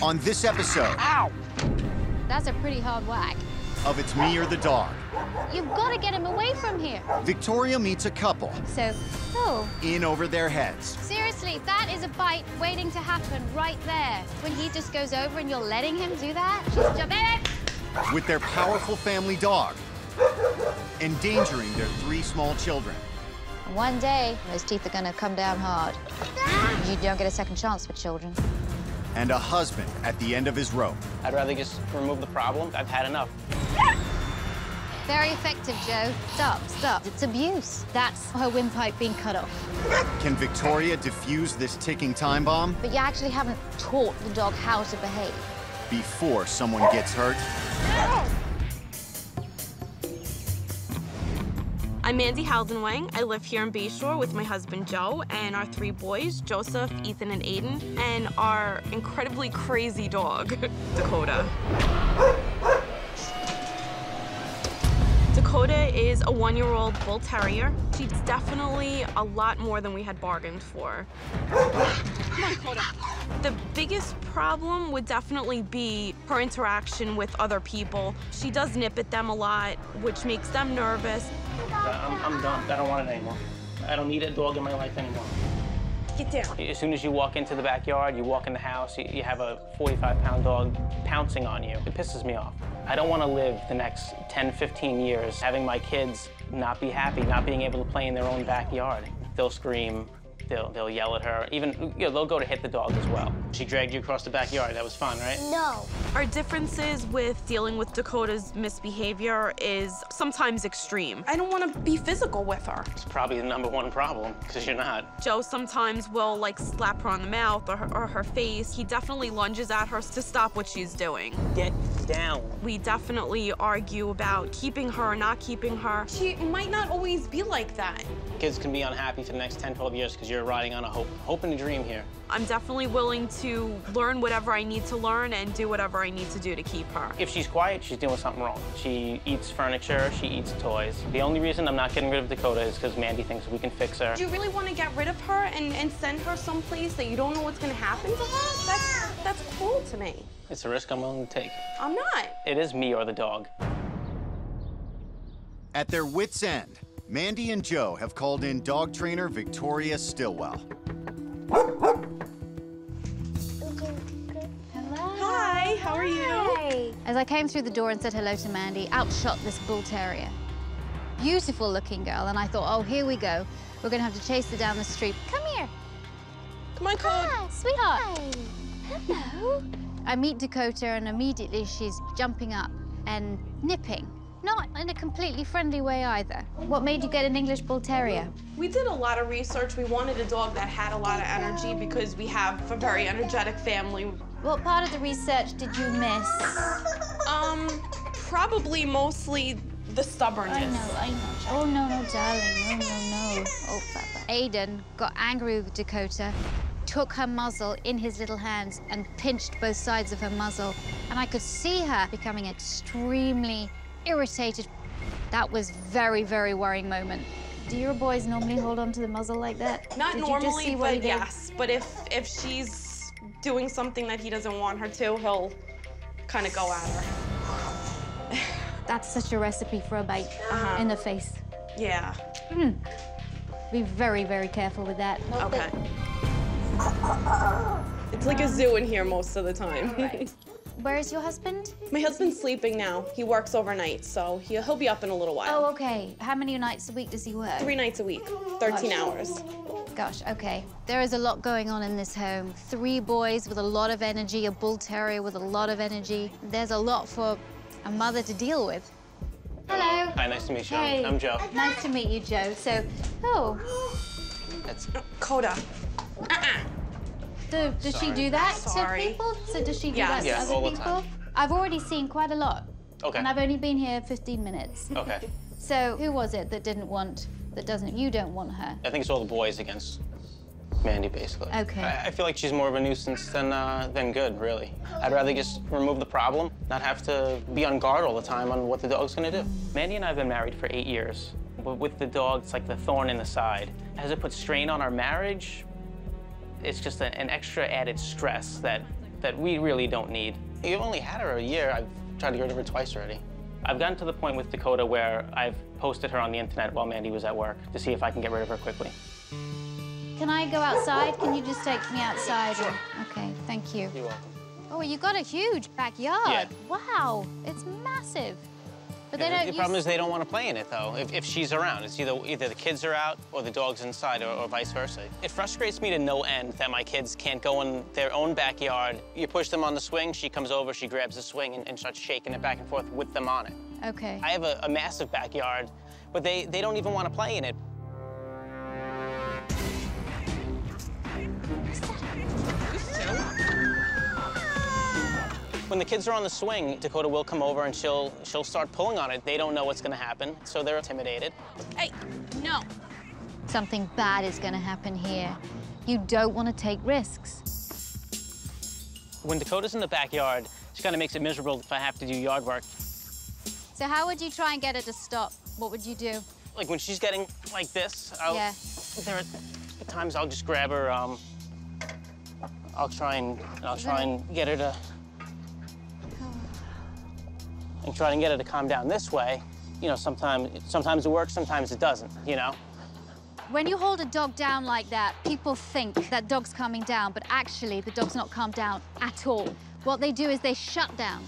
On this episode... Ow! That's a pretty hard whack. ...of It's Me or the Dog. You've got to get him away from here. Victoria meets a couple. So, oh. In over their heads. Seriously, that is a bite waiting to happen right there. When he just goes over and you're letting him do that? She's jumping. With their powerful family dog. Endangering their 3 small children. One day, those teeth are gonna come down hard. You don't get a second chance with children. And a husband at the end of his rope. I'd rather just remove the problem. I've had enough. Very effective, Joe. Stop. It's abuse. That's her windpipe being cut off. Can Victoria defuse this ticking time bomb? But you actually haven't taught the dog how to behave. Before someone gets hurt? I'm Mandy Haldenwang. I live here in Bayshore with my husband, Joe, and our 3 boys, Joseph, Ethan, and Aiden, and our incredibly crazy dog, Dakota. Dakota is a 1-year-old bull terrier. She's definitely a lot more than we had bargained for. Come on, Dakota. The biggest problem would definitely be her interaction with other people. She does nip at them a lot, which makes them nervous. I'm done. I don't want it anymore. I don't need a dog in my life anymore. Get down. As soon as you walk into the backyard, you walk in the house, you have a 45-pound dog pouncing on you. It pisses me off. I don't want to live the next 10, 15 years having my kids not be happy, not being able to play in their own backyard. They'll scream, they'll yell at her. Even, they'll go to hit the dog as well. She dragged you across the backyard. That was fun, right? No. Our differences with dealing with Dakota's misbehavior is sometimes extreme. I don't want to be physical with her. It's probably the #1 problem, because you're not. Joe sometimes will, like, slap her on the mouth or her face. He definitely lunges at her to stop what she's doing. Get down. We definitely argue about keeping her or not keeping her. She might not always be like that. Kids can be unhappy for the next 10, 12 years because you're riding on a hope and a dream here. I'm definitely willing to learn whatever I need to learn and do whatever I need to do to keep her. If she's quiet, she's doing something wrong. She eats furniture, she eats toys. The only reason I'm not getting rid of Dakota is because Mandy thinks we can fix her. Do you really want to get rid of her and send her someplace that you don't know what's going to happen to her? That's cruel to me. It's a risk I'm willing to take. I'm not. It is me or the dog. At their wits' end, Mandy and Joe have called in dog trainer Victoria Stilwell. Hi, how are you? Hi. As I came through the door and said hello to Mandy, out shot this bull terrier. Beautiful looking girl, and I thought, oh, here we go. We're gonna have to chase her down the street. Come here. Come on, Code. Hi, sweetheart. Hi. Hello. I meet Dakota, and immediately she's jumping up and nipping. Not in a completely friendly way either. What made you get an English Bull Terrier? We did a lot of research. We wanted a dog that had a lot of energy because we have a very energetic family. What part of the research did you miss? Probably mostly the stubbornness. I know. Oh, no, darling. No. Oh, Papa. Aiden got angry with Dakota, took her muzzle in his little hands and pinched both sides of her muzzle. And I could see her becoming extremely irritated. That was very, very worrying moment. Do your boys normally hold on to the muzzle like that? Not did normally, you just see but yes. But if she's doing something that he doesn't want her to, he'll kind of go at her. That's such a recipe for a bite in the face. Yeah. Be very, very careful with that. Okay. It's like a zoo in here most of the time. Right. Where is your husband? My husband's sleeping now. He works overnight, so he'll be up in a little while. Oh, okay. How many nights a week does he work? 3 nights a week, 13 hours. Gosh, okay. There is a lot going on in this home. 3 boys with a lot of energy, a bull terrier with a lot of energy. There's a lot for a mother to deal with. Hello. Hi, nice to meet you. Hey. I'm Joe. Nice to meet you, Joe. So, That's Coda. Does she do that Sorry. to people? So does she do that to Yes, other all the people? time. I've already seen quite a lot. Okay. And I've only been here 15 minutes. Okay. So who was it that you don't want her? I think it's all the boys against Mandy, basically. Okay. I feel like she's more of a nuisance than good, really. I'd rather just remove the problem, not have to be on guard all the time on what the dog's gonna do. Mandy and I have been married for 8 years. With the dog, it's like the thorn in the side. Has it put strain on our marriage? It's just an extra added stress that that we really don't need. You've only had her a year. I've tried to get rid of her twice already. I've gotten to the point with Dakota where I've posted her on the internet while Mandy was at work to see if I can get rid of her quickly. Can I go outside? Can you just take me outside? Sure. Okay, thank you. You're welcome. Oh, you got a huge backyard. Yeah. Wow, it's massive. But they Yeah, don't the problem is they don't want to play in it, though, if she's around. It's either the kids are out or the dog's inside or vice versa. It frustrates me to no end that my kids can't go in their own backyard. You push them on the swing, she comes over, she grabs the swing and starts shaking it back and forth with them on it. Okay. I have a massive backyard, but they don't even want to play in it. When the kids are on the swing, Dakota will come over and she'll start pulling on it. They don't know what's going to happen, so they're intimidated. Hey, no. Something bad is going to happen here. You don't want to take risks. When Dakota's in the backyard, she kind of makes it miserable if I have to do yard work. So how would you try and get her to stop? What would you do? Like when she's getting like this, Yeah. there are times I'll just grab her. I'll try and get her to. And try and get her to calm down this way. You know, sometimes it works, sometimes it doesn't, you know? When you hold a dog down like that, people think that dog's calming down, but actually the dog's not calmed down at all. What they do is they shut down.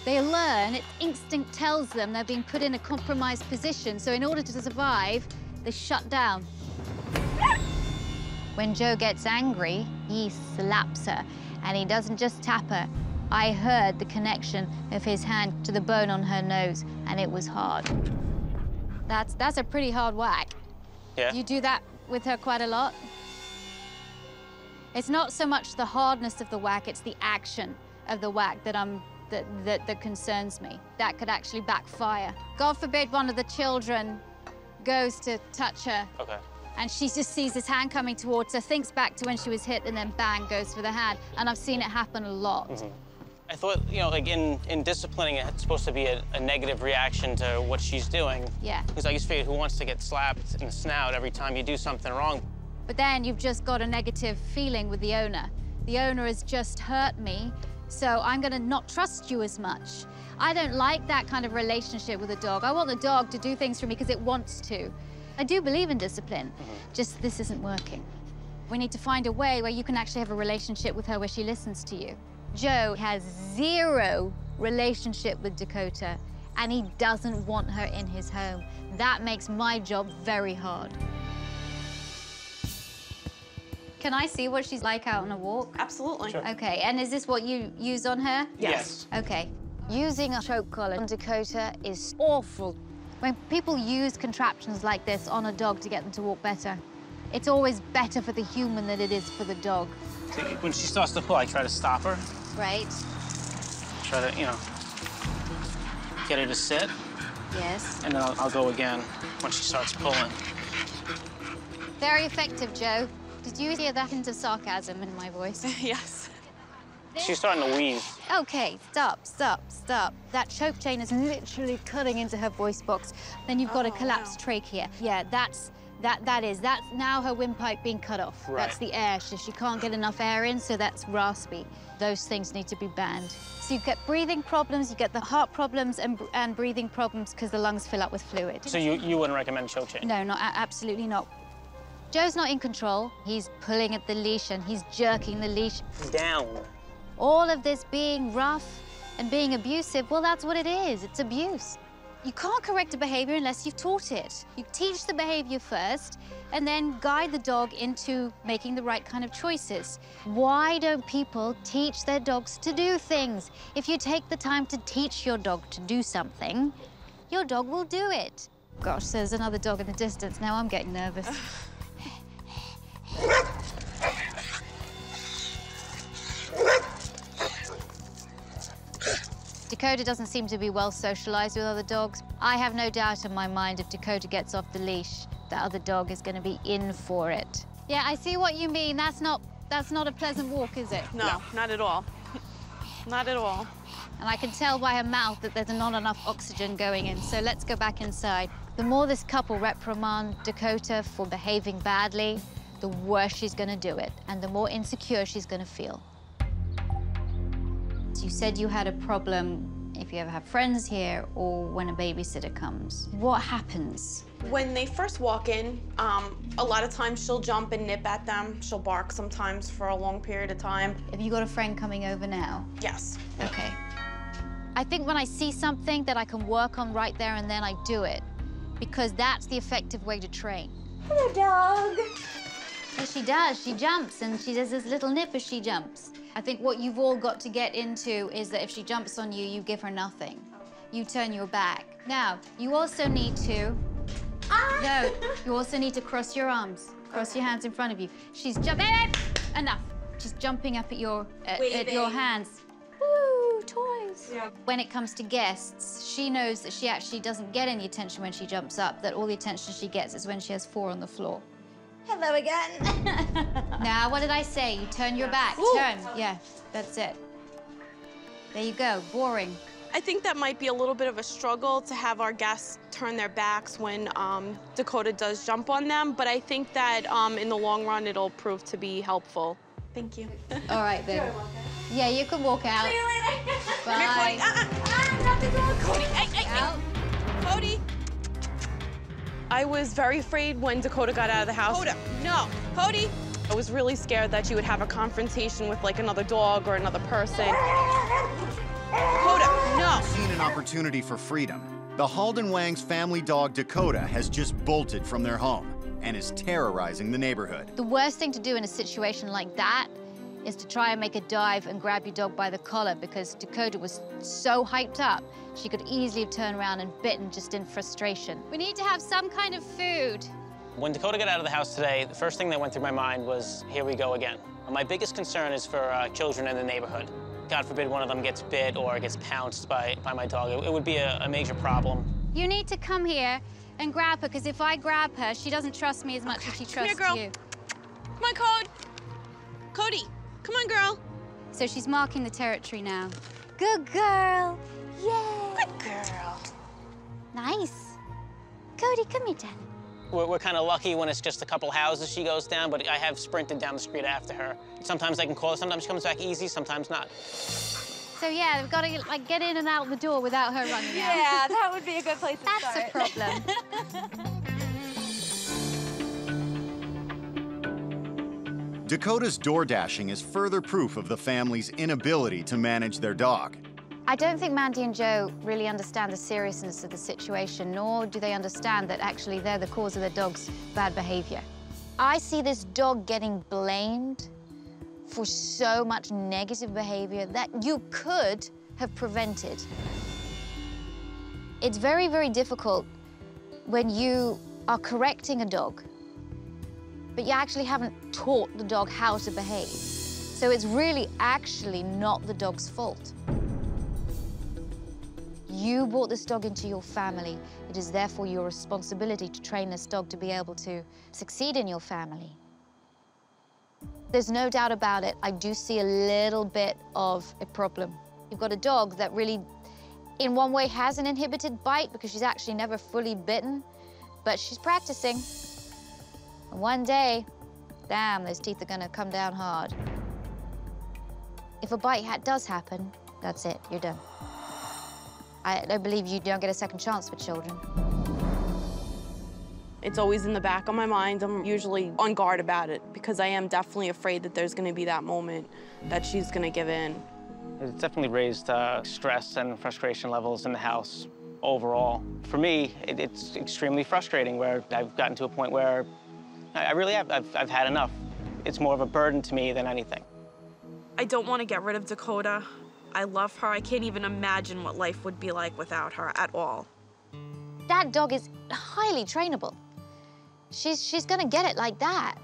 They learn, instinct tells them they're being put in a compromised position, so in order to survive, they shut down. When Joe gets angry, he slaps her, and he doesn't just tap her. I heard the connection of his hand to the bone on her nose, and it was hard. That's a pretty hard whack. Yeah. You do that with her quite a lot? It's not so much the hardness of the whack, it's the action of the whack that concerns me. That could actually backfire. God forbid one of the children goes to touch her. Okay. And she just sees his hand coming towards her, thinks back to when she was hit, and then bang, goes for the hand. And I've seen it happen a lot. Mm-hmm. I thought, you know, like in disciplining, it's supposed to be a negative reaction to what she's doing. Yeah. Because I just figured, who wants to get slapped in the snout every time you do something wrong? But then you've just got a negative feeling with the owner. The owner has just hurt me, so I'm gonna not trust you as much. I don't like that kind of relationship with a dog. I want the dog to do things for me because it wants to. I do believe in discipline, just this isn't working. We need to find a way where you can actually have a relationship with her where she listens to you. Joe has zero relationship with Dakota, and he doesn't want her in his home. That makes my job very hard. Can I see what she's like out on a walk? Absolutely. Sure. Okay, and is this what you use on her? Yes. Okay. Using a choke collar on Dakota is awful. When people use contraptions like this on a dog to get them to walk better, it's always better for the human than it is for the dog. So when she starts to pull, I try to stop her. Right. Try to, you know, get her to sit. Yes. And then I'll go again when she starts pulling. Very effective, Joe. Did you hear that hint of sarcasm in my voice? Yes. She's starting to wheeze. Okay, stop, stop, stop. That choke chain is literally cutting into her voice box. Then you've got a collapsed trachea. Yeah, that's now her windpipe being cut off. Right. That's the air. She can't get enough air in, so that's raspy. Those things need to be banned. So you get breathing problems, you get the heart problems and breathing problems because the lungs fill up with fluid. So you wouldn't recommend choke chain? No, absolutely not. Joe's not in control. He's pulling at the leash and he's jerking the leash down. All of this being rough and being abusive, well, that's what it is. It's abuse. You can't correct a behavior unless you've taught it. You teach the behavior first and then guide the dog into making the right kind of choices. Why don't people teach their dogs to do things? If you take the time to teach your dog to do something, your dog will do it. Gosh, there's another dog in the distance. Now I'm getting nervous. Dakota doesn't seem to be well socialized with other dogs. I have no doubt in my mind if Dakota gets off the leash, the other dog is going to be in for it. Yeah, I see what you mean. That's not a pleasant walk, is it? No, not at all. Not at all. And I can tell by her mouth that there's not enough oxygen going in, so let's go back inside. The more this couple reprimand Dakota for behaving badly, the worse she's going to do it, and the more insecure she's going to feel. So you said you had a problem if you ever have friends here or when a babysitter comes. What happens? When they first walk in, a lot of times she'll jump and nip at them. She'll bark sometimes for a long period of time. Have you got a friend coming over now? Yes. Okay. I think when I see something that I can work on right there and then, I do it, because that's the effective way to train. Hello, dog. Yes, she does. She jumps, and she does this little nip as she jumps. I think what you've all got to get into is that if she jumps on you, you give her nothing. You turn your back. Now, you also need to... No, you also need to cross your arms. Cross your hands in front of you. She's jumping... Enough. She's jumping up at your hands. Woo, toys. Yeah. When it comes to guests, she knows that she actually doesn't get any attention when she jumps up, that all the attention she gets is when she has 4 on the floor. Hello again. Now, what did I say? You turn your back. Ooh. Turn. Yeah, that's it. There you go. Boring. I think that might be a little bit of a struggle to have our guests turn their backs when Dakota does jump on them, but I think that in the long run, it'll prove to be helpful. Thank you. All right, then. Yeah, you can walk out. See you later. Bye. Not the dog. Cody, hey, Out. Cody. I was very afraid when Dakota got out of the house. Dakota, no. Cody. I was really scared that you would have a confrontation with like another dog or another person. Dakota, no. Seen an opportunity for freedom. The Halden Wang's family dog Dakota has just bolted from their home and is terrorizing the neighborhood. The worst thing to do in a situation like that is to try and make a dive and grab your dog by the collar, because Dakota was so hyped up, she could easily have turned around and bitten just in frustration. We need to have some kind of food. When Dakota got out of the house today, the first thing that went through my mind was, here we go again. My biggest concern is for children in the neighborhood. God forbid one of them gets bit or gets pounced by my dog. It would be a major problem. You need to come here and grab her, because if I grab her, she doesn't trust me as much as she trusts girl. you. Come on, Code. Cody, come on, girl. So she's marking the territory now. Good girl. Yay. Good girl. Nice. Cody, come here, darling. We're kind of lucky when it's just a couple houses she goes down, but I have sprinted down the street after her. Sometimes I can call her, sometimes she comes back easy, sometimes not. So yeah, we've got to like get in and out the door without her running out. Yeah, that would be a good place to That's start. a problem. Dakota's door dashing is further proof of the family's inability to manage their dog. I don't think Mandy and Joe really understand the seriousness of the situation, nor do they understand that actually they're the cause of their dog's bad behavior. I see this dog getting blamed for so much negative behavior that you could have prevented. It's very, very difficult when you are correcting a dog, but you actually haven't taught the dog how to behave. So it's really actually not the dog's fault. You brought this dog into your family. It is therefore your responsibility to train this dog to be able to succeed in your family. There's no doubt about it, I do see a little bit of a problem. You've got a dog that really, in one way, has an inhibited bite because she's actually never fully bitten, but she's practicing. And one day, damn, those teeth are gonna come down hard. If a bite does happen, that's it, you're done. I don't believe you don't get a second chance with children. It's always in the back of my mind. I'm usually on guard about it because I am definitely afraid that there's gonna be that moment that she's gonna give in. It's definitely raised stress and frustration levels in the house overall. For me, it's extremely frustrating where I've gotten to a point where I really have. I've had enough. It's more of a burden to me than anything. I don't want to get rid of Dakota. I love her. I can't even imagine what life would be like without her at all. That dog is highly trainable. She's gonna get it like that.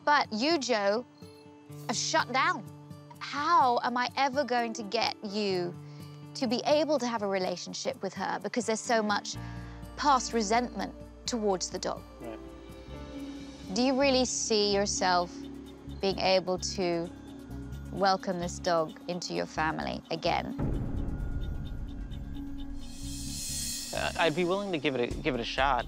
But you, Joe, are shut down. How am I ever going to get you to be able to have a relationship with her because there's so much past resentment towards the dog? Right. Do you really see yourself being able to welcome this dog into your family again? I'd be willing to give it a shot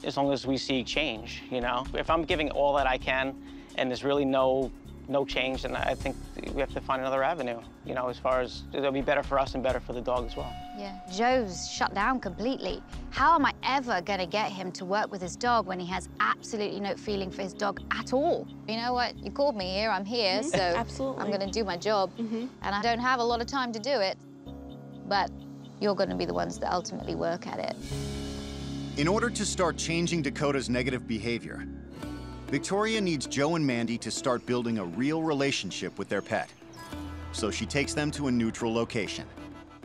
as long as we see change, you know? If I'm giving all that I can and there's really no no change, then I think we have to find another avenue, you know, as far as it'll be better for us and better for the dog as well. Yeah, Joe's shut down completely. How am I ever gonna get him to work with his dog when he has absolutely no feeling for his dog at all? You know what, you called me here, I'm here, so Absolutely. I'm gonna do my job. And I don't have a lot of time to do it, but you're gonna be the ones that ultimately work at it. In order to start changing Dakota's negative behavior, Victoria needs Joe and Mandy to start building a real relationship with their pet. So she takes them to a neutral location.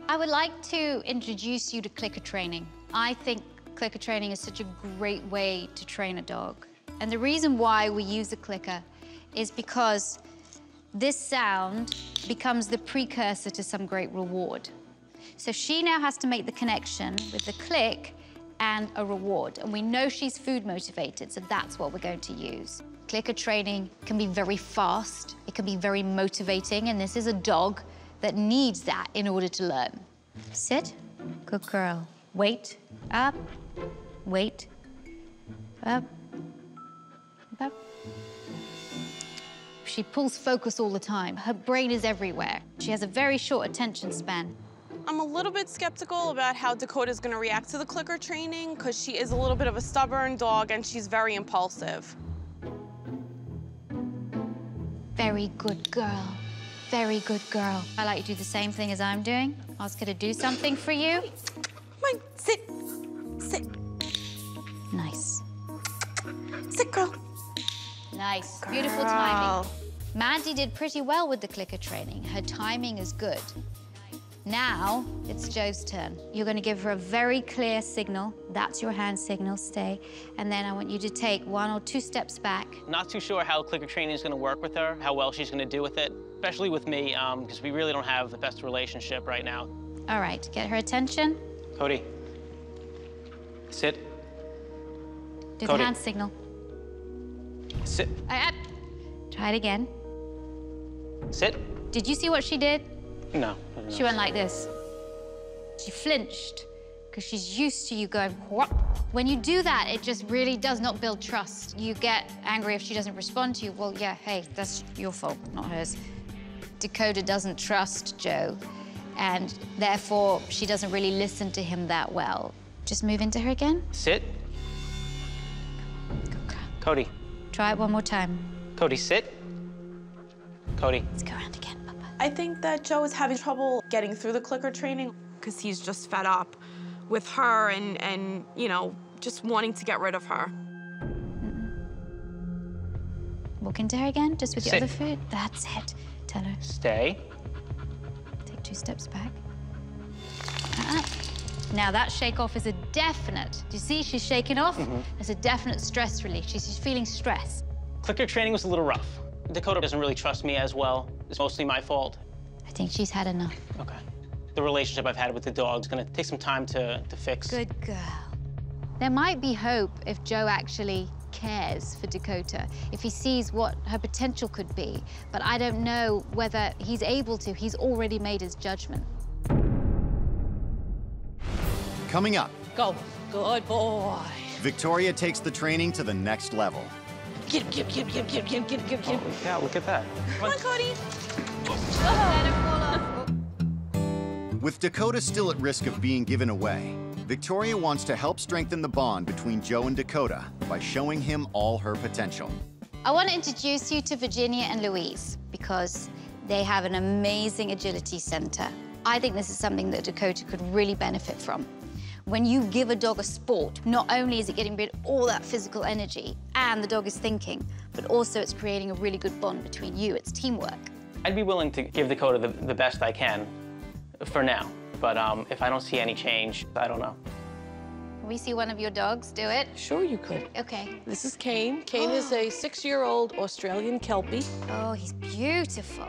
I would like to introduce you to clicker training. I think clicker training is such a great way to train a dog. And the reason why we use a clicker is because this sound becomes the precursor to some great reward. So she now has to make the connection with the click and a reward. And we know she's food motivated, so that's what we're going to use. Clicker training can be very fast, it can be very motivating, and this is a dog that needs that in order to learn. Sit, good girl. Wait, up, wait, up, up. She pulls focus all the time. Her brain is everywhere. She has a very short attention span. I'm a little bit skeptical about how Dakota's gonna react to the clicker training because she is a little bit of a stubborn dog and she's very impulsive. Very good girl. Very good girl. I like you to do the same thing as I'm doing. Ask her to do something for you. Come on, sit. Sit. Nice. Sit, girl. Nice. Beautiful timing. Mandy did pretty well with the clicker training. Her timing is good. Now, it's Joe's turn. You're gonna give her a very clear signal. That's your hand signal, stay. And then I want you to take 1 or 2 steps back. Not too sure how clicker training is going to work with her, how well she's going to do with it, especially with me, because we really don't have the best relationship right now. All right, get her attention. Cody, sit. Do Cody. the hand signal. Sit. Try it again. Sit. Did you see what she did? No. She went like this. She flinched because she's used to you going, what? When you do that, it just really does not build trust. You get angry if she doesn't respond to you. Well, yeah, hey, that's your fault, not hers. Dakota doesn't trust Joe, and therefore she doesn't really listen to him that well. Just move into her again. Sit. Good girl. Cody. Try it one more time. Cody, sit. Cody. Let's go around again, Papa. I think that Joe is having trouble getting through the clicker training because he's just fed up with her and you know, just wanting to get rid of her. Walk into her again, just with your Sit. other foot. That's it. Tell her. Stay. Take 2 steps back. Now that shake off is a definite. Do you see she's shaking off? It's a definite stress release. She's feeling stress. Clicker training was a little rough. Dakota doesn't really trust me as well. It's mostly my fault. I think she's had enough. Okay. The relationship I've had with the dog is gonna take some time to fix. Good girl. There might be hope if Joe actually cares for Dakota, if he sees what her potential could be. But I don't know whether he's able to. He's already made his judgment. Coming up, Go. Good boy. Victoria takes the training to the next level. Get him, get him, get him, get him, get him, get him. Oh, yeah, look at that. Come on, Cody. With Dakota still at risk of being given away, Victoria wants to help strengthen the bond between Joe and Dakota by showing him all her potential. I want to introduce you to Virginia and Louise because they have an amazing agility center. I think this is something that Dakota could really benefit from. When you give a dog a sport, not only is it getting rid of all that physical energy and the dog is thinking, but also it's creating a really good bond between you. It's teamwork. I'd be willing to give Dakota the best I can for now. But if I don't see any change, I don't know. Can we see one of your dogs do it? Sure you could. Okay. This is Kane. Kane is a 6-year-old Australian Kelpie. Oh, he's beautiful.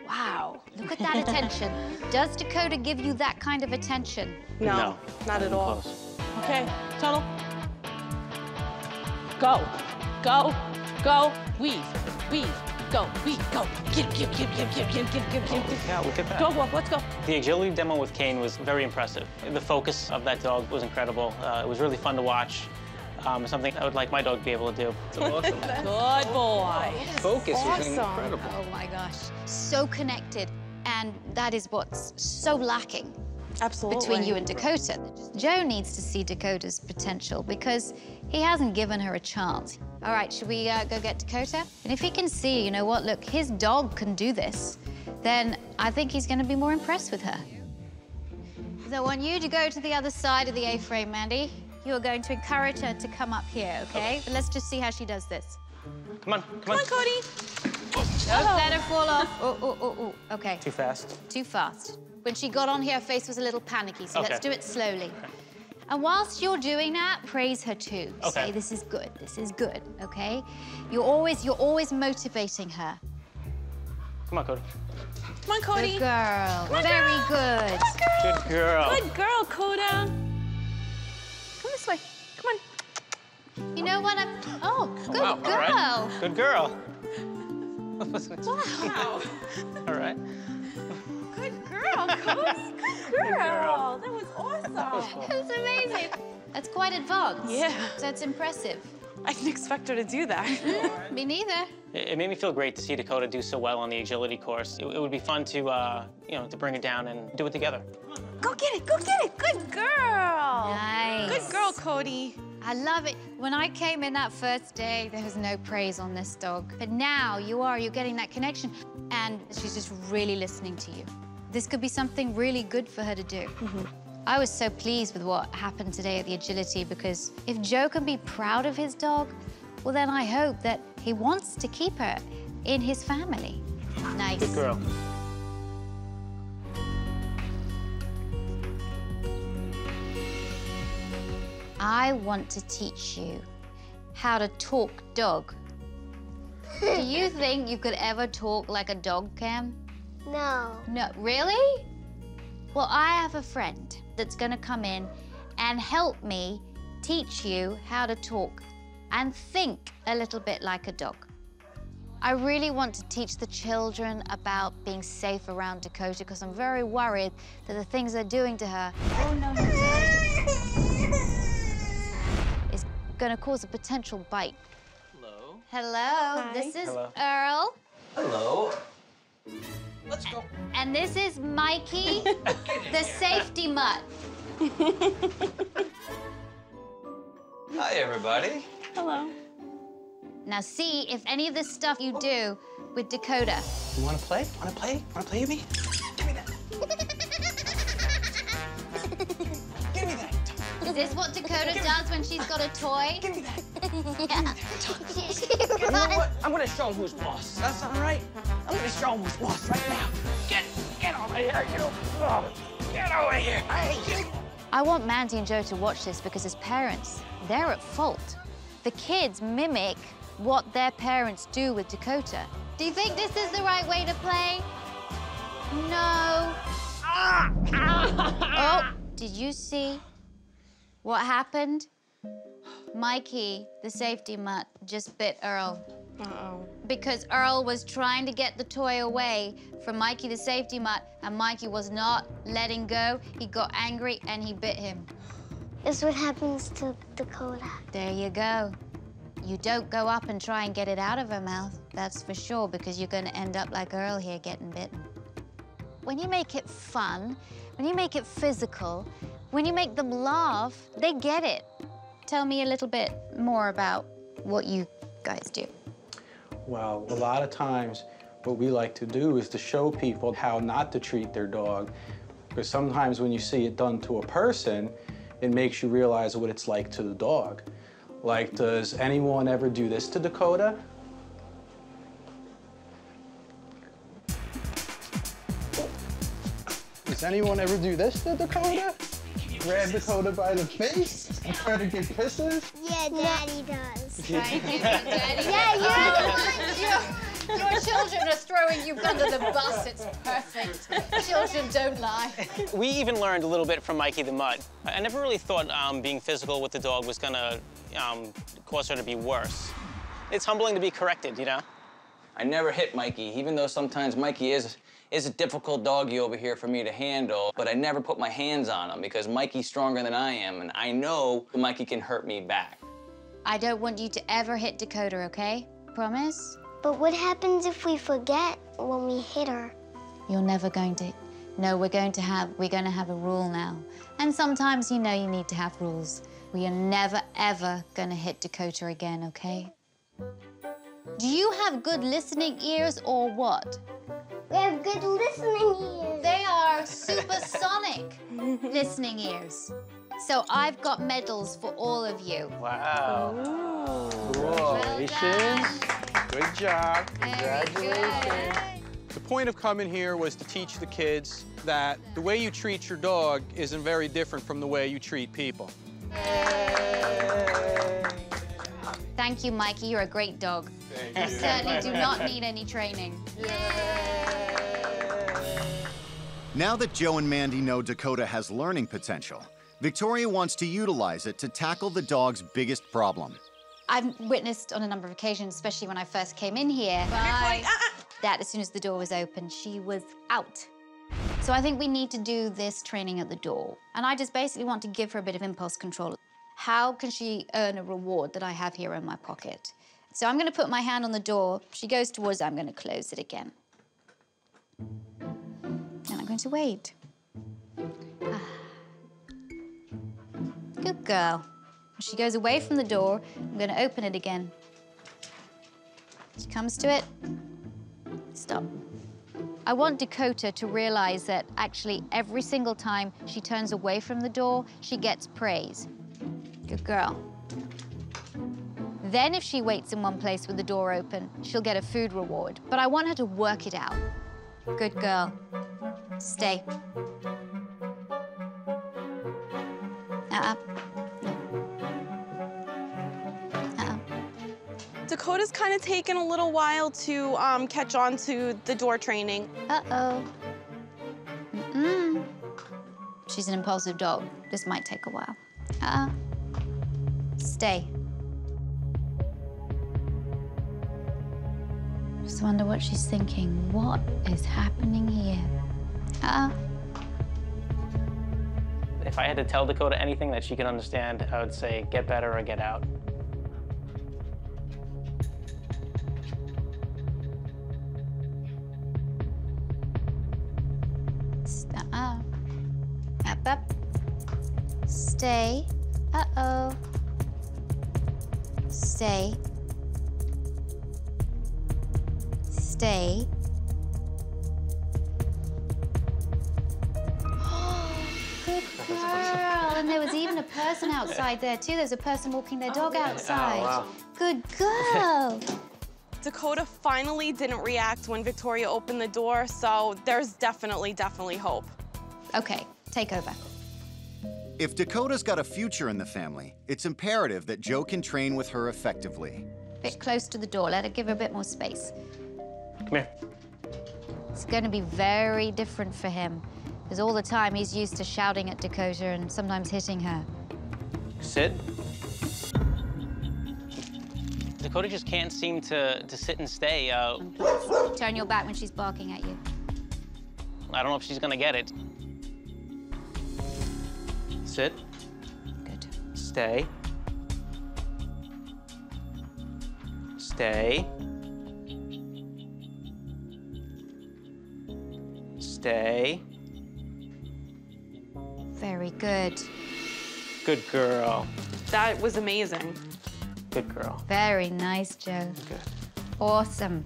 Wow, look at that attention. Does Dakota give you that kind of attention? No, not at all. Close. Okay, tunnel. Go, go, go, weave, go, go. Get him, get him, get him, get him, get him, get him. Yeah, look at that. Dog walk, let's go. The agility demo with Kane was very impressive. The focus of that dog was incredible. It was really fun to watch. Something I would like my dog to be able to do. It's awesome. Good boy. Focus is Awesome. incredible. Oh my gosh. So connected. And that is what's so lacking Absolutely. between you and Dakota. Joe needs to see Dakota's potential because he hasn't given her a chance. All right, should we go get Dakota? And if he can see, you know what, look, his dog can do this, then I think he's going to be more impressed with her. So I want you to go to the other side of the A-frame, Mandy. You are going to encourage her to come up here, okay? But let's just see how she does this. Come on, Come on, Cody. Don't let her fall off. Oh. Okay. Too fast. Too fast. When she got on here, her face was a little panicky, so let's do it slowly. And whilst you're doing that, praise her too. Okay. Say, this is good, okay? You're always motivating her. Come on, Cody. Come on, Cody. Good girl. on, Very girl. good. Good girl. Good girl, Coda. Come this way. Come on. You know what? Oh, good Wow, girl. all right. Good girl. Wow. All right. Good girl, Cody. Good girl. That was awesome. That's amazing. That's quite advanced. Yeah. So it's impressive. I didn't expect her to do that. Me neither. It made me feel great to see Dakota do so well on the agility course. It would be fun to, you know, to bring it down and do it together. Go get it. Go get it. Good girl. Nice. Good girl, Cody. I love it. When I came in that first day, there was no praise on this dog. But now you're getting that connection, and she's just really listening to you. This could be something really good for her to do. I was so pleased with what happened today at the agility because if Joe can be proud of his dog, well, then I hope that he wants to keep her in his family. Nice. Good girl. I want to teach you how to talk dog. Do you think you could ever talk like a dog, Cam? No. No, really? Well, I have a friend that's gonna come in and help me teach you how to talk and think a little bit like a dog. I really want to teach the children about being safe around Dakota because I'm very worried that the things they're doing to her is gonna cause a potential bite. Hello. Hello, Hi. this is Hello. Earl. Hello. Let's go. And this is Mikey, the safety mutt. Hi, everybody. Hello. Now see if any of this stuff you do with Dakota. You want to play? Want to play? Want to play with me? Give me that. Give me that. Is this what Dakota does when she's got a toy? Give me that. Yeah. You know what? I'm gonna show him who's boss. That sound right? I'm gonna show him who's boss right now. Get over here, you. Oh, get over here. Hey, you. I want Mandy and Joe to watch this because as parents, they're at fault. The kids mimic what their parents do with Dakota. Do you think this is the right way to play? No. Oh, did you see what happened? Mikey, the safety mutt, just bit Earl. Uh-oh. Because Earl was trying to get the toy away from Mikey, the safety mutt, and Mikey was not letting go. He got angry and he bit him. This is what happens to Dakota. There you go. You don't go up and try and get it out of her mouth, that's for sure, because you're going to end up like Earl here getting bitten. When you make it fun, when you make it physical, when you make them laugh, they get it. Tell me a little bit more about what you guys do. Well, a lot of times what we like to do is to show people how not to treat their dog, because sometimes when you see it done to a person, it makes you realize what it's like to the dog. Like, does anyone ever do this to Dakota? Does anyone ever do this to Dakota? Grab Dakota by the face and try to give kisses? Yeah, Daddy does. Your children are throwing you under the bus. It's perfect. Children don't lie. We even learned a little bit from Mikey the Mutt. I never really thought being physical with the dog was gonna cause her to be worse. It's humbling to be corrected, you know? I never hit Mikey, even though sometimes Mikey is a difficult doggy over here for me to handle, but I never put my hands on him because Mikey's stronger than I am, and I know Mikey can hurt me back. I don't want you to ever hit Dakota, okay? Promise? But what happens if we forget when we hit her? You're never going to. No, we're going to have a rule now. And sometimes, you know, you need to have rules. We are never, ever going to hit Dakota again, okay? Do you have good listening ears or what? We have good listening ears. They are supersonic listening ears. So I've got medals for all of you. Wow. Congratulations. Good job. Congratulations. The point of coming here was to teach the kids that the way you treat your dog isn't very different from the way you treat people. Thank you, Mikey. You're a great dog. You certainly do not need any training. Now that Joe and Mandy know Dakota has learning potential, Victoria wants to utilize it to tackle the dog's biggest problem. I've witnessed on a number of occasions, especially when I first came in here, that as soon as the door was open, she was out. So I think we need to do this training at the door. And I just basically want to give her a bit of impulse control. How can she earn a reward that I have here in my pocket? So I'm going to put my hand on the door. She goes towards it, I'm going to close it again. And I'm going to wait. Good girl. When she goes away from the door, I'm going to open it again. She comes to it. Stop. I want Dakota to realize that actually every single time she turns away from the door, she gets praise. Good girl. Then if she waits in one place with the door open, she'll get a food reward. But I want her to work it out. Good girl. Stay. Dakota's kind of taken a little while to catch on to the door training. Uh-oh. She's an impulsive dog. This might take a while. Stay. Just wonder what she's thinking. What is happening here? If I had to tell Dakota anything that she could understand, I would say get better or get out. Up. Stay. Uh-oh. Stay. Stay. Good girl. And there was even a person outside there, too. There's a person walking their dog outside. wow. Good girl. Dakota finally didn't react when Victoria opened the door, so there's definitely hope. Okay, take over. If Dakota's got a future in the family, it's imperative that Joe can train with her effectively. Bit close to the door. Let her give her a bit more space. Come here. It's going to be very different for him, because all the time he's used to shouting at Dakota and sometimes hitting her. Sit. Dakota just can't seem to sit and stay. Turn your back when she's barking at you. I don't know if she's gonna get it. Sit. Good. Stay. Stay. Stay. Very good. Good girl. That was amazing. Good girl. Very nice, Joe. Good. Awesome.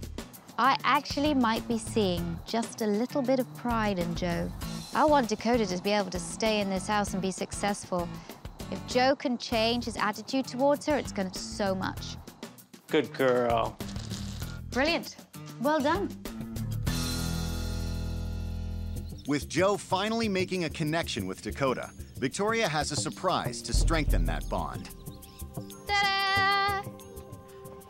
I actually might be seeing just a little bit of pride in Joe. I want Dakota to be able to stay in this house and be successful. If Joe can change his attitude towards her, it's going to do so much. Good girl. Brilliant. Well done. With Joe finally making a connection with Dakota, Victoria has a surprise to strengthen that bond. Ta-da!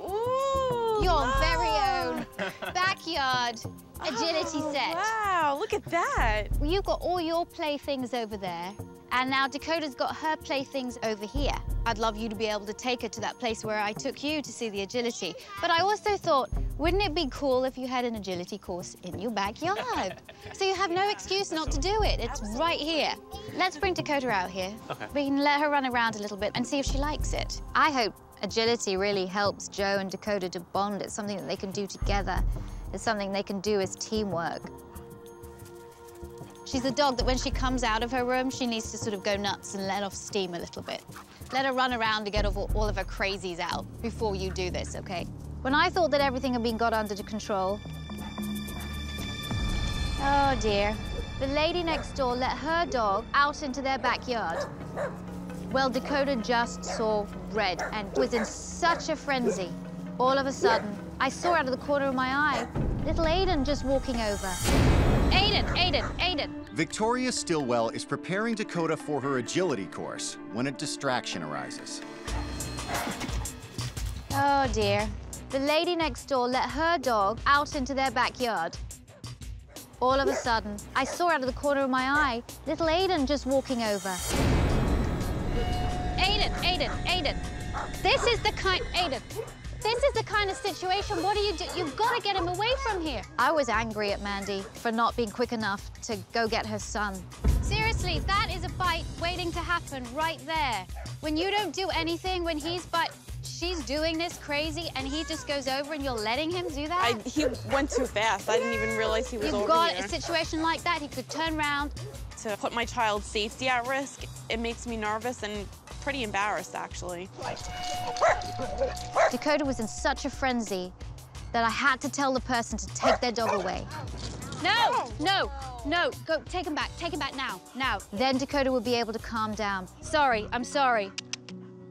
Ooh, Your very own backyard agility set. Wow, look at that. Well, you've got all your playthings over there, and now Dakota's got her playthings over here. I'd love you to be able to take her to that place where I took you to see the agility. But I also thought, wouldn't it be cool if you had an agility course in your backyard? So you have no excuse not to do it. It's right here. Let's bring Dakota out here. Okay. We can let her run around a little bit and see if she likes it. I hope Agility really helps Joe and Dakota to bond. It's something that they can do together. It's something they can do as teamwork. She's a dog that when she comes out of her room, she needs to sort of go nuts and let off steam a little bit. Let her run around to get all of her crazies out before you do this, okay? When I thought that everything had been got under control, oh dear, the lady next door let her dog out into their backyard. Well, Dakota just saw red and was in such a frenzy. All of a sudden, I saw out of the corner of my eye, little Aiden just walking over. Aiden, Aiden, Aiden. Victoria Stilwell is preparing Dakota for her agility course when a distraction arises. Oh dear. The lady next door let her dog out into their backyard. All of a sudden, I saw out of the corner of my eye, little Aiden just walking over. Aiden, Aiden, Aiden. This is the kind of situation, what do you do? You've got to get him away from here. I was angry at Mandy for not being quick enough to go get her son. Seriously, that is a bite waiting to happen right there. When you don't do anything, when she's doing this crazy and he just goes over and you're letting him do that? He went too fast. I didn't even realize he was over here. You've got a situation like that, he could turn around. To put my child's safety at risk, it makes me nervous and pretty embarrassed, actually. Dakota was in such a frenzy that I had to tell the person to take their dog away. No, no, no, go, take him back now, now. Then Dakota will be able to calm down. Sorry, I'm sorry.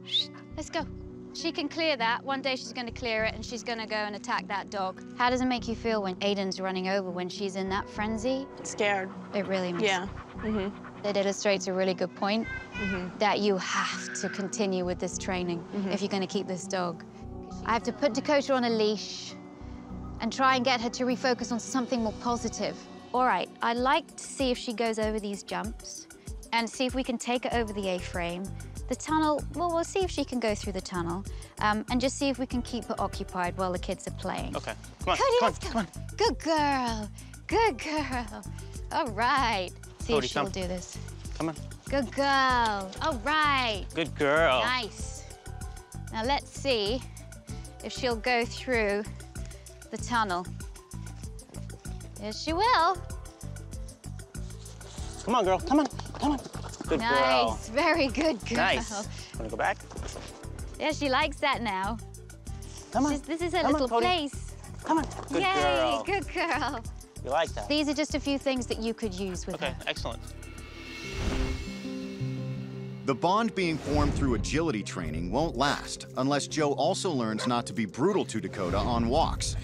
Shh, let's go. She can clear that. One day she's gonna clear it and she's gonna go and attack that dog. How does it make you feel when Aiden's running over, when she's in that frenzy? Scared. It really makes Yeah. It illustrates a really good point that you have to continue with this training if you're gonna keep this dog. I have to put Dakota on a leash and try and get her to refocus on something more positive. All right, I'd like to see if she goes over these jumps and see if we can take her over the A-frame. The tunnel, well, we'll see if she can go through the tunnel and just see if we can keep her occupied while the kids are playing. Okay, come on, Cody, come on, let's go. come on. Good girl, good girl. All right, see Cody, if she'll come. do this. Come on. Good girl, all right. Good girl. Nice. Now let's see if she'll go through the tunnel. Yes, she will. Come on, girl, come on, come on. Good Nice, girl. very good girl. Nice. Wanna go back? Yeah, she likes that now. Come on. This is her Come on, little Cody. place. Come on. Good Yay, girl. good girl. You like that? These are just a few things that you could use with Okay, her. excellent. The bond being formed through agility training won't last unless Joe also learns not to be brutal to Dakota on walks.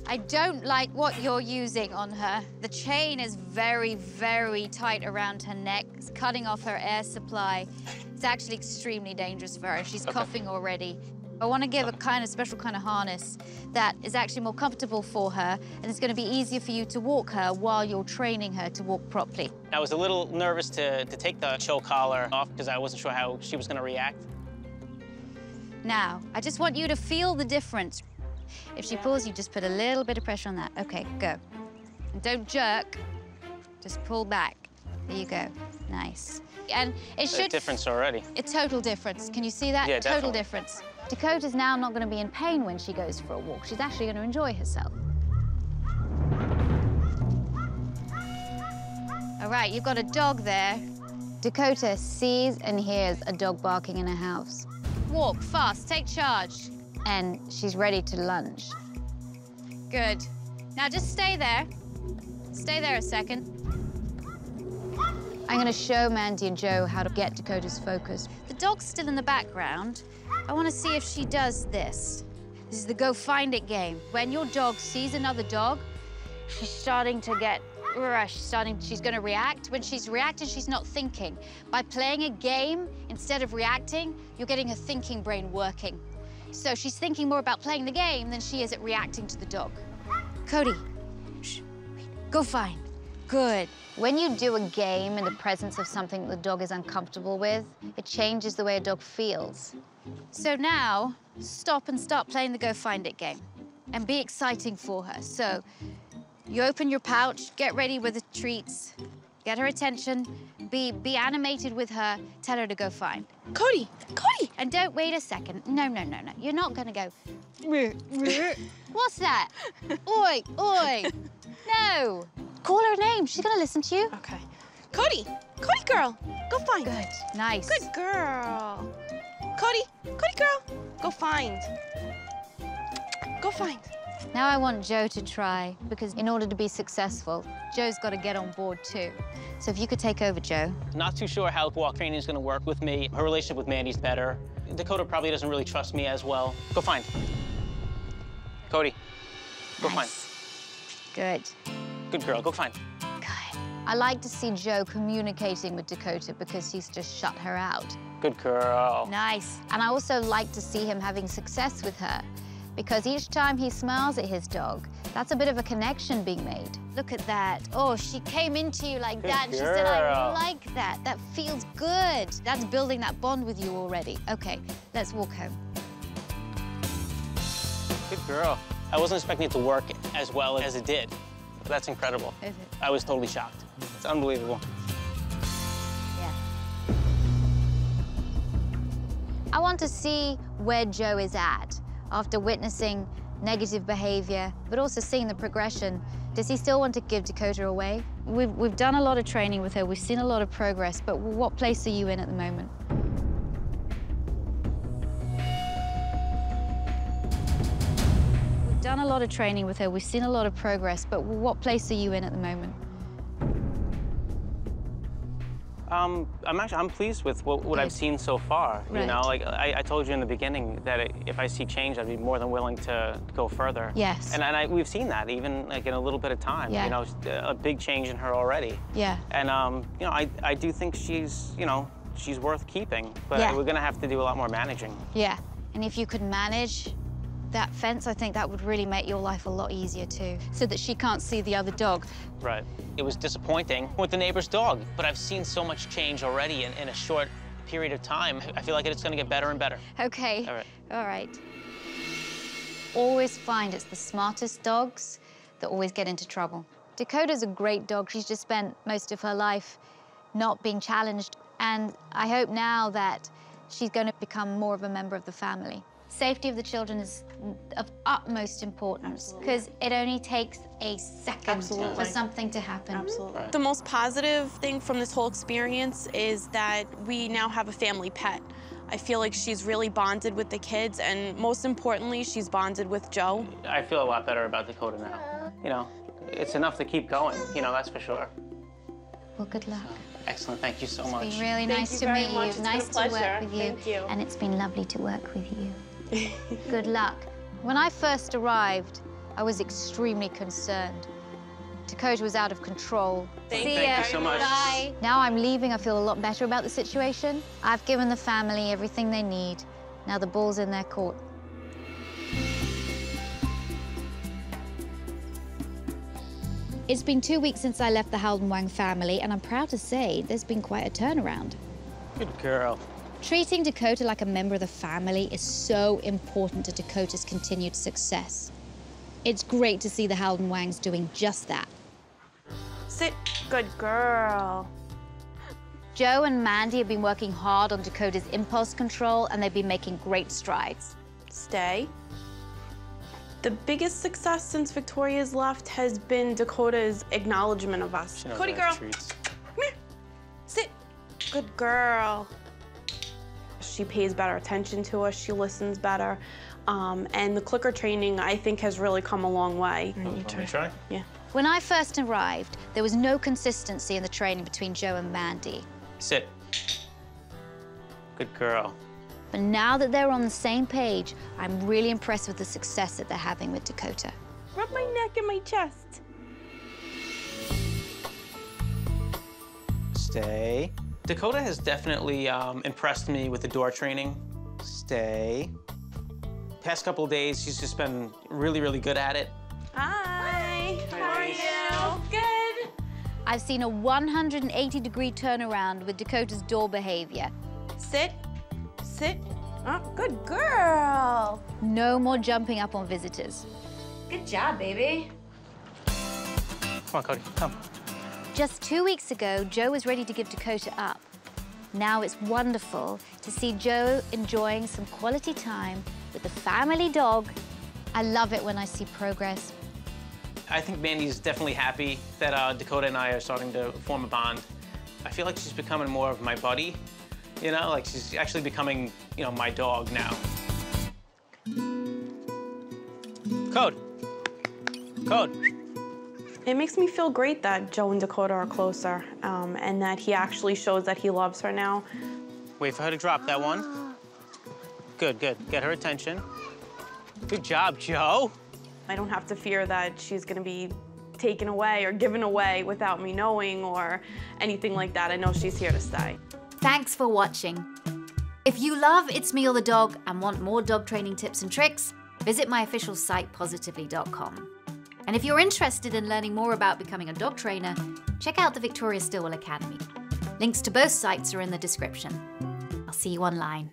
I don't like what you're using on her. The chain is very, very tight around her neck. It's cutting off her air supply. It's actually extremely dangerous for her. She's coughing already. I want to give a kind of special kind of harness that is actually more comfortable for her, and it's going to be easier for you to walk her while you're training her to walk properly. I was a little nervous to take the show collar off because I wasn't sure how she was going to react. Now, I just want you to feel the difference. If she pulls, you just put a little bit of pressure on that. Okay, go. And don't jerk, just pull back. There you go, nice. And it should— There's difference already. A total difference. Can you see that? Yeah, total definitely. difference. Dakota's now not going to be in pain when she goes for a walk. She's actually going to enjoy herself. All right, you've got a dog there. Dakota sees and hears a dog barking in her house. Walk fast, take charge. And she's ready to lunge. Good. Now just stay there. Stay there a second. I'm gonna show Mandy and Joe how to get Dakota's focus. The dog's still in the background. I wanna see if she does this. This is the go find it game. When your dog sees another dog, she's starting to get rushed, she's gonna react. When she's reacting, she's not thinking. By playing a game, instead of reacting, you're getting her thinking brain working. So she's thinking more about playing the game than she is at reacting to the dog. Cody, shh, wait, go find. Good. When you do a game in the presence of something the dog is uncomfortable with, it changes the way a dog feels. So now, stop and start playing the go find it game and be exciting for her. So you open your pouch, get ready with the treats, get her attention, Be animated with her. Tell her to go find. Cody! Cody! And don't wait a second. No. You're not gonna go. What's that? Oi, oi. No. Call her name. She's gonna listen to you. Okay. Cody! Cody girl! Go find. Good. Nice. Good girl. Cody! Cody girl! Go find. Go find. Now I want Joe to try, because in order to be successful, Joe's got to get on board too. So if you could take over, Joe. Not too sure how walk training is going to work with me. Her relationship with Mandy's better. Dakota probably doesn't really trust me as well. Go find. Cody, go find. Good. Good girl, go find. Good. I like to see Joe communicating with Dakota because he's just shut her out. Good girl. Nice. And I also like to see him having success with her, because each time he smiles at his dog, that's a bit of a connection being made. Look at that. Oh, she came into you like that, and she said, I like that. That feels good. That's building that bond with you already. Okay, let's walk home. Good girl. I wasn't expecting it to work as well as it did. That's incredible. Is it? I was totally shocked. It's unbelievable. Yeah. I want to see where Joe is at after witnessing negative behavior, but also seeing the progression. Does he still want to give Dakota away? We've done a lot of training with her. We've seen a lot of progress, but what place are you in at the moment? We've done a lot of training with her. We've seen a lot of progress, but what place are you in at the moment? I'm pleased with what I've seen so far. Right. You know, like I told you in the beginning that if I see change, I'd be more than willing to go further. Yes. And we've seen that even like in a little bit of time. Yeah. You know, a big change in her already. Yeah. And you know, I do think she's worth keeping, but Yeah. we're gonna have to do a lot more managing. Yeah. And if you could manage that fence, I think that would really make your life a lot easier too, so that she can't see the other dog. Right. It was disappointing with the neighbor's dog, but I've seen so much change already in a short period of time. I feel like it's gonna get better and better. Okay. All right. All right. Always find it's the smartest dogs that always get into trouble. Dakota's a great dog. She's just spent most of her life not being challenged. And I hope now that she's going to become more of a member of the family. Safety of the children is of utmost importance, because it only takes a second for something to happen. Absolutely. The most positive thing from this whole experience is that we now have a family pet. I feel like she's really bonded with the kids, and most importantly, she's bonded with Joe. I feel a lot better about Dakota now. You know, it's enough to keep going, you know, that's for sure. Well, good luck. Excellent, thank you so much. It's been really nice to meet you. Nice to work with you. Thank you. And it's been lovely to work with you. Good luck. When I first arrived, I was extremely concerned. Dakota was out of control. Thank you so much. Bye. Now I'm leaving, I feel a lot better about the situation. I've given the family everything they need. Now the ball's in their court. It's been 2 weeks since I left the Howden Wang family, and I'm proud to say there's been quite a turnaround. Good girl. Treating Dakota like a member of the family is so important to Dakota's continued success. It's great to see the Howden Wangs doing just that. Sit. Good girl. Joe and Mandy have been working hard on Dakota's impulse control, and they've been making great strides. Stay. The biggest success since Victoria's left has been Dakota's acknowledgement of us. Cody girl, come here. Sit. Good girl. She pays better attention to us, she listens better. And the clicker training, I think, has really come a long way. Want me to try? Yeah. When I first arrived, there was no consistency in the training between Joe and Mandy. Sit. Good girl. But now that they're on the same page, I'm really impressed with the success that they're having with Dakota. Rub my neck and my chest. Stay. Dakota has definitely impressed me with the door training. Stay. Past couple of days, she's just been really, really good at it. Hi. How are you? Good. I've seen a 180-degree turnaround with Dakota's door behavior. Sit. Sit. Oh, good girl. No more jumping up on visitors. Good job, baby. Come on, Cody, come. Just 2 weeks ago, Joe was ready to give Dakota up. Now it's wonderful to see Joe enjoying some quality time with the family dog. I love it when I see progress. I think Mandy's definitely happy that Dakota and I are starting to form a bond. I feel like she's becoming more of my buddy, you know, like she's actually becoming, you know, my dog now. Code. Code. It makes me feel great that Joe and Dakota are closer, and that he actually shows that he loves her now. Wait for her to drop that one. Good, good. Get her attention. Good job, Joe. I don't have to fear that she's gonna be taken away or given away without me knowing or anything like that. I know she's here to stay. Thanks for watching. If you love It's Me or the Dog and want more dog training tips and tricks, visit my official site, positively.com. And if you're interested in learning more about becoming a dog trainer, check out the Victoria Stilwell Academy. Links to both sites are in the description. I'll see you online.